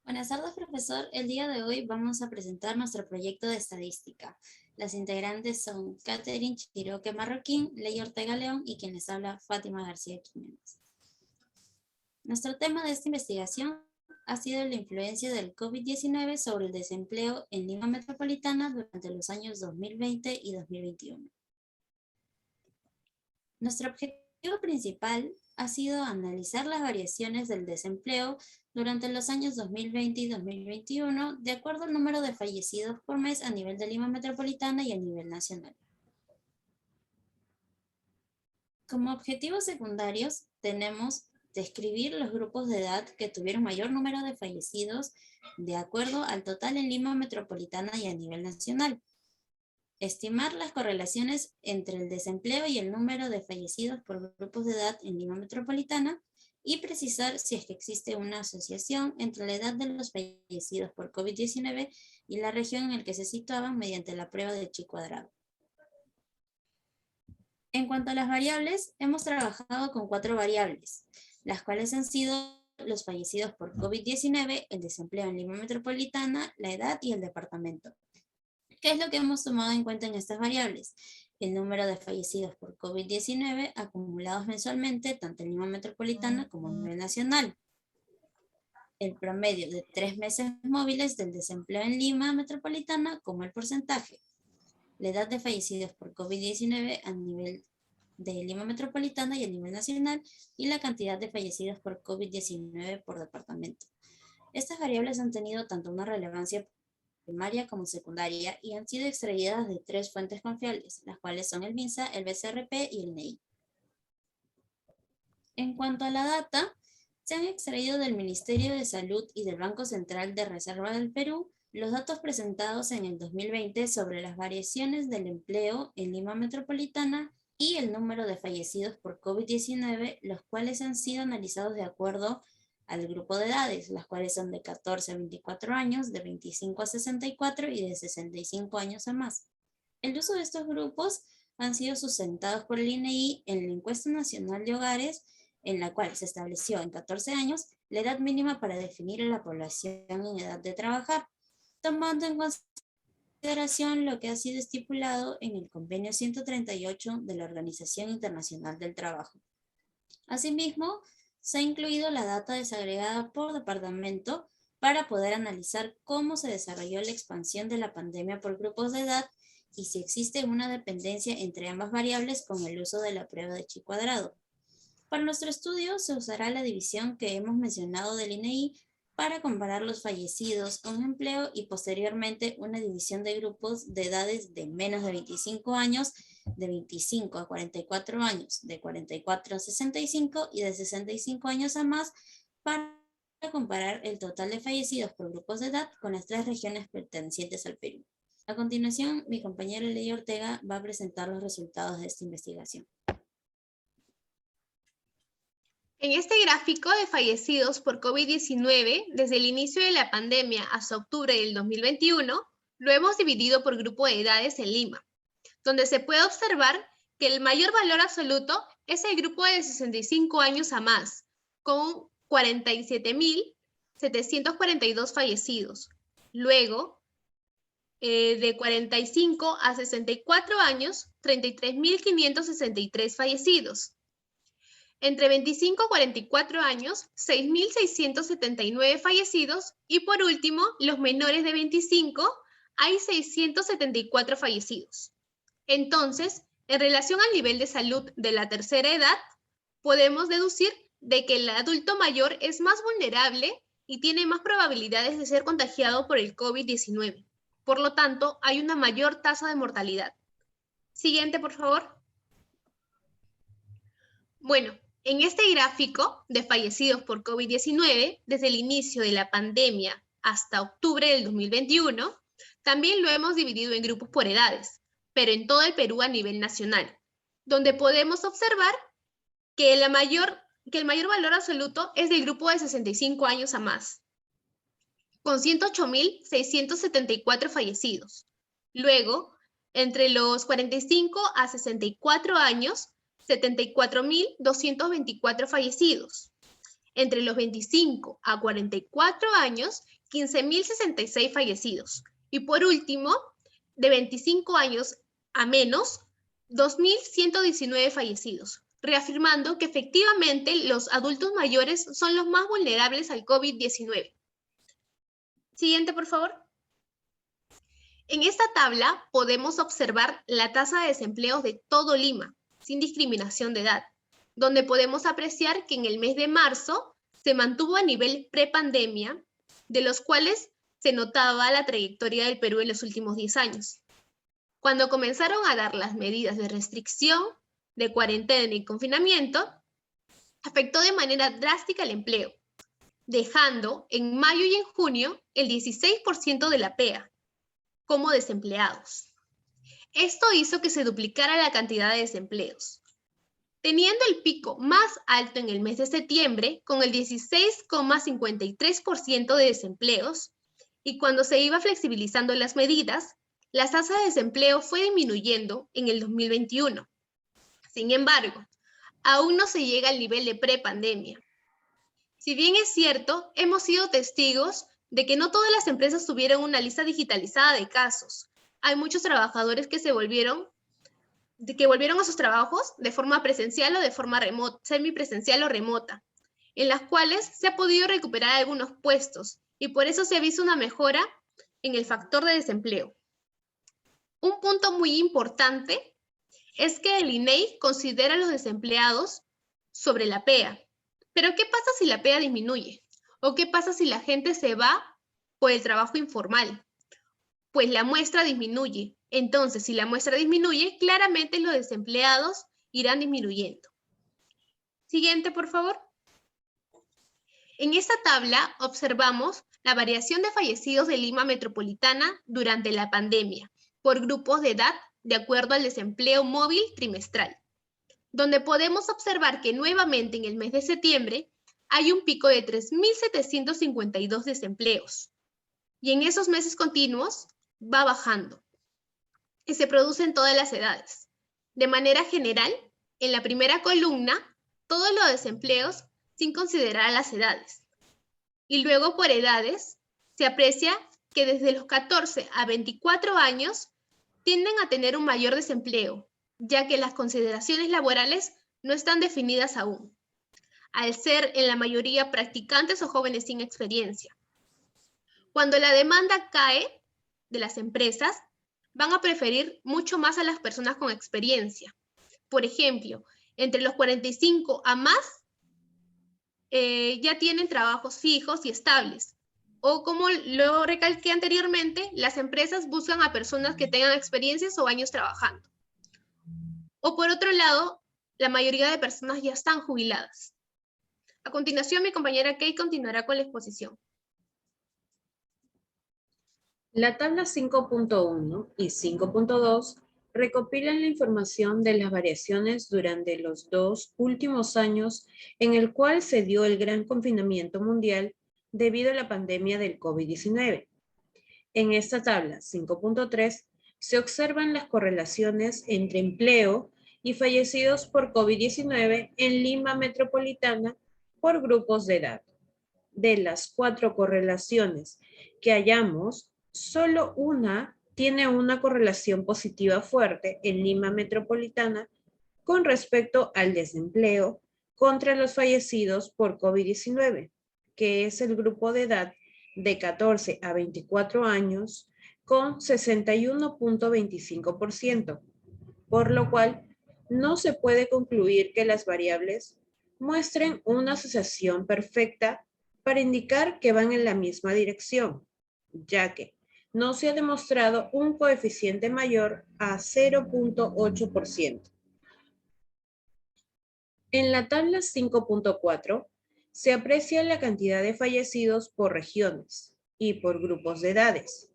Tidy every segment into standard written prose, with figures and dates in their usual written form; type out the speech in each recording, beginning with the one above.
Buenas tardes, profesor. El día de hoy vamos a presentar nuestro proyecto de estadística. Las integrantes son Catherine Chiroque Marroquín, Ley Ortega León y quien les habla, Fátima García Quiñones. Nuestro tema de esta investigación ha sido la influencia del COVID-19 sobre el desempleo en Lima Metropolitana durante los años 2020 y 2021. Nuestro objetivo principal ha sido analizar las variaciones del desempleo durante los años 2020 y 2021 de acuerdo al número de fallecidos por mes a nivel de Lima Metropolitana y a nivel nacional. Como objetivos secundarios tenemos describir los grupos de edad que tuvieron mayor número de fallecidos de acuerdo al total en Lima Metropolitana y a nivel nacional. Estimar las correlaciones entre el desempleo y el número de fallecidos por grupos de edad en Lima Metropolitana y precisar si es que existe una asociación entre la edad de los fallecidos por COVID-19 y la región en la que se situaban mediante la prueba de Chi cuadrado. En cuanto a las variables, hemos trabajado con 4 variables, las cuales han sido los fallecidos por COVID-19, el desempleo en Lima Metropolitana, la edad y el departamento. ¿Qué es lo que hemos tomado en cuenta en estas variables? El número de fallecidos por COVID-19 acumulados mensualmente, tanto en Lima Metropolitana como a nivel nacional. El promedio de 3 meses móviles del desempleo en Lima Metropolitana como el porcentaje. La edad de fallecidos por COVID-19 a nivel de Lima Metropolitana y a nivel nacional y la cantidad de fallecidos por COVID-19 por departamento. Estas variables han tenido tanto una relevancia primaria como secundaria y han sido extraídas de 3 fuentes confiables, las cuales son el MINSA, el BCRP y el INEI. En cuanto a la data, se han extraído del Ministerio de Salud y del Banco Central de Reserva del Perú los datos presentados en el 2020 sobre las variaciones del empleo en Lima Metropolitana y el número de fallecidos por COVID-19, los cuales han sido analizados de acuerdo al grupo de edades, las cuales son de 14 a 24 años, de 25 a 64 y de 65 años a más. El uso de estos grupos han sido sustentados por el INEI en la Encuesta Nacional de Hogares, en la cual se estableció en 14 años la edad mínima para definir a la población en edad de trabajar, tomando en consideración lo que ha sido estipulado en el Convenio 138 de la Organización Internacional del Trabajo. Asimismo, se ha incluido la data desagregada por departamento para poder analizar cómo se desarrolló la expansión de la pandemia por grupos de edad y si existe una dependencia entre ambas variables con el uso de la prueba de Chi cuadrado. Para nuestro estudio se usará la división que hemos mencionado del INEI para comparar los fallecidos con empleo y posteriormente una división de grupos de edades de menos de 25 años, de 25 a 44 años, de 44 a 65 y de 65 años a más para comparar el total de fallecidos por grupos de edad con las 3 regiones pertenecientes al Perú. A continuación, mi compañera Ley Ortega va a presentar los resultados de esta investigación. En este gráfico de fallecidos por COVID-19, desde el inicio de la pandemia hasta octubre del 2021, lo hemos dividido por grupo de edades en Lima, donde se puede observar que el mayor valor absoluto es el grupo de 65 años a más, con 47.742 fallecidos. Luego, de 45 a 64 años, 33.563 fallecidos. Entre 25 y 44 años, 6.679 fallecidos y por último, los menores de 25, hay 674 fallecidos. Entonces, en relación al nivel de salud de la tercera edad, podemos deducir de que el adulto mayor es más vulnerable y tiene más probabilidades de ser contagiado por el COVID-19. Por lo tanto, hay una mayor tasa de mortalidad. Siguiente, por favor. Bueno, en este gráfico de fallecidos por COVID-19, desde el inicio de la pandemia hasta octubre del 2021, también lo hemos dividido en grupos por edades, pero en todo el Perú a nivel nacional, donde podemos observar que el mayor valor absoluto es del grupo de 65 años a más, con 108.674 fallecidos. Luego, entre los 45 a 64 años, 74.224 fallecidos. Entre los 25 a 44 años, 15.066 fallecidos. Y por último, de 25 años a menos, 2.119 fallecidos, reafirmando que efectivamente los adultos mayores son los más vulnerables al COVID-19. Siguiente, por favor. En esta tabla podemos observar la tasa de desempleo de todo Lima, sin discriminación de edad, donde podemos apreciar que en el mes de marzo se mantuvo a nivel prepandemia, de los cuales se notaba la trayectoria del Perú en los últimos 10 años. Cuando comenzaron a dar las medidas de restricción, de cuarentena y confinamiento, afectó de manera drástica el empleo, dejando en mayo y en junio el 16% de la PEA como desempleados. Esto hizo que se duplicara la cantidad de desempleos, teniendo el pico más alto en el mes de septiembre con el 16,53% de desempleos, y cuando se iba flexibilizando las medidas, la tasa de desempleo fue disminuyendo en el 2021. Sin embargo, aún no se llega al nivel de prepandemia. Si bien es cierto, hemos sido testigos de que no todas las empresas tuvieron una lista digitalizada de casos. Hay muchos trabajadores que volvieron a sus trabajos de forma presencial o de forma remota, semipresencial o remota, en las cuales se ha podido recuperar algunos puestos y por eso se ha visto una mejora en el factor de desempleo. Un punto muy importante es que el INEI considera a los desempleados sobre la PEA. Pero ¿qué pasa si la PEA disminuye? ¿O qué pasa si la gente se va por el trabajo informal? Pues la muestra disminuye. Entonces, si la muestra disminuye, claramente los desempleados irán disminuyendo. Siguiente, por favor. En esta tabla observamos la variación de fallecidos de Lima Metropolitana durante la pandemia por grupos de edad de acuerdo al desempleo móvil trimestral, donde podemos observar que nuevamente en el mes de septiembre hay un pico de 3.752 desempleos, y en esos meses continuos va bajando, y se produce en todas las edades. De manera general, en la primera columna, todos los desempleos sin considerar las edades. Y luego por edades, se aprecia que desde los 14 a 24 años tienden a tener un mayor desempleo, ya que las consideraciones laborales no están definidas aún, al ser en la mayoría practicantes o jóvenes sin experiencia. Cuando la demanda cae de las empresas, van a preferir mucho más a las personas con experiencia. Por ejemplo, entre los 45 a más, ya tienen trabajos fijos y estables. O como lo recalqué anteriormente, las empresas buscan a personas que tengan experiencias o años trabajando. O por otro lado, la mayoría de personas ya están jubiladas. A continuación, mi compañera Kay continuará con la exposición. La tabla 5.1 y 5.2 recopilan la información de las variaciones durante los 2 últimos años en el cual se dio el gran confinamiento mundial debido a la pandemia del COVID-19. En esta tabla 5.3 se observan las correlaciones entre empleo y fallecidos por COVID-19 en Lima Metropolitana por grupos de edad. De las 4 correlaciones que hallamos, solo una tiene una correlación positiva fuerte en Lima Metropolitana con respecto al desempleo contra los fallecidos por COVID-19, que es el grupo de edad de 14 a 24 años con 61.25%, por lo cual no se puede concluir que las variables muestren una asociación perfecta para indicar que van en la misma dirección, ya que no se ha demostrado un coeficiente mayor a 0.8%. En la tabla 5.4 se aprecia la cantidad de fallecidos por regiones y por grupos de edades.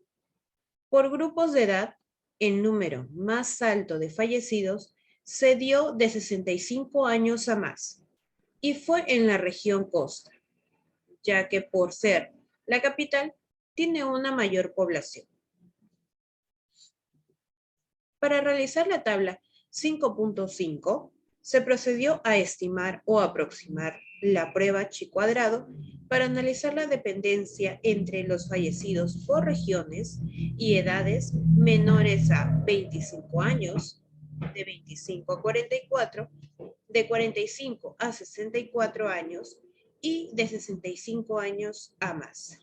Por grupos de edad, el número más alto de fallecidos se dio de 65 años a más y fue en la región costa, ya que por ser la capital tiene una mayor población. Para realizar la tabla 5.5, se procedió a estimar o aproximar la prueba chi cuadrado para analizar la dependencia entre los fallecidos por regiones y edades menores a 25 años, de 25 a 44, de 45 a 64 años y de 65 años a más.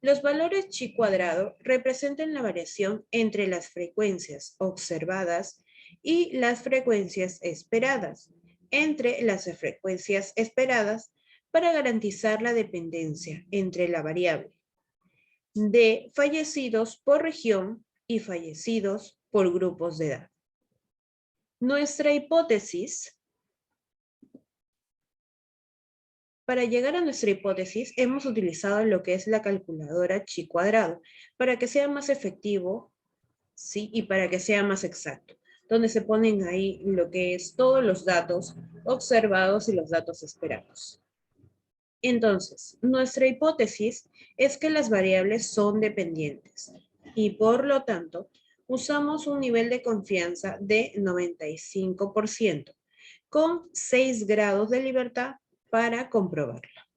Los valores chi cuadrado representan la variación entre las frecuencias observadas y las frecuencias esperadas, entre las frecuencias esperadas para garantizar la dependencia entre la variable de fallecidos por región y fallecidos por grupos de edad. Nuestra hipótesis, para llegar a nuestra hipótesis, hemos utilizado lo que es la calculadora chi cuadrado, para que sea más efectivo, ¿sí? Y para que sea más exacto, donde se ponen ahí lo que es todos los datos observados y los datos esperados. Entonces, nuestra hipótesis es que las variables son dependientes y por lo tanto, usamos un nivel de confianza de 95%, con 6 grados de libertad para comprobarla.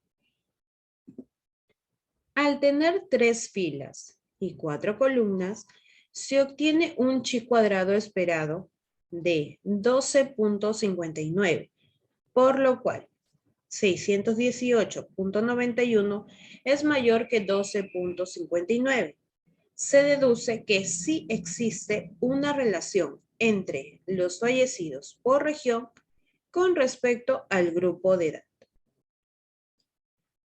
Al tener 3 filas y 4 columnas, se obtiene un chi cuadrado esperado de 12.59, por lo cual 618.91 es mayor que 12.59. Se deduce que sí existe una relación entre los fallecidos por región con respecto al grupo de edad.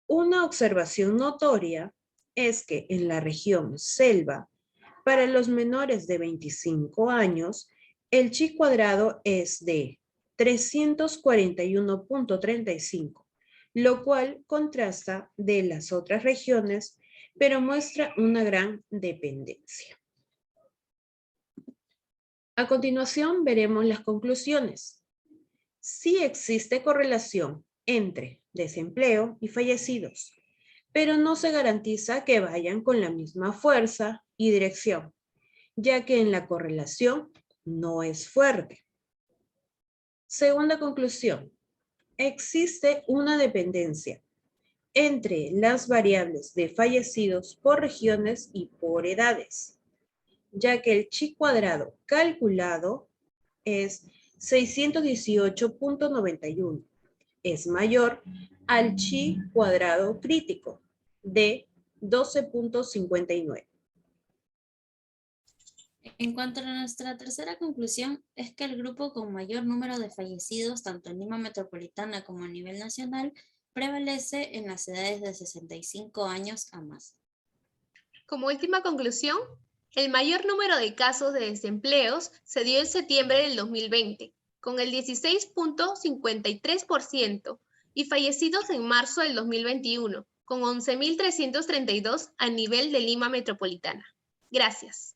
Una observación notoria es que en la región selva, para los menores de 25 años, el chi cuadrado es de 341.35, lo cual contrasta de las otras regiones, pero muestra una gran dependencia. A continuación veremos las conclusiones. Sí existe correlación entre desempleo y fallecidos, pero no se garantiza que vayan con la misma fuerza y dirección, ya que en la correlación no es fuerte. Segunda conclusión, existe una dependencia entre las variables de fallecidos por regiones y por edades, ya que el chi cuadrado calculado es 618.91. Es mayor al chi cuadrado crítico de 12.59. En cuanto a nuestra tercera conclusión, es que el grupo con mayor número de fallecidos, tanto en Lima Metropolitana como a nivel nacional, prevalece en las edades de 65 años a más. Como última conclusión, el mayor número de casos de desempleos se dio en septiembre del 2020, con el 16.53%, y fallecidos en marzo del 2021, con 11.332 a nivel de Lima Metropolitana. Gracias.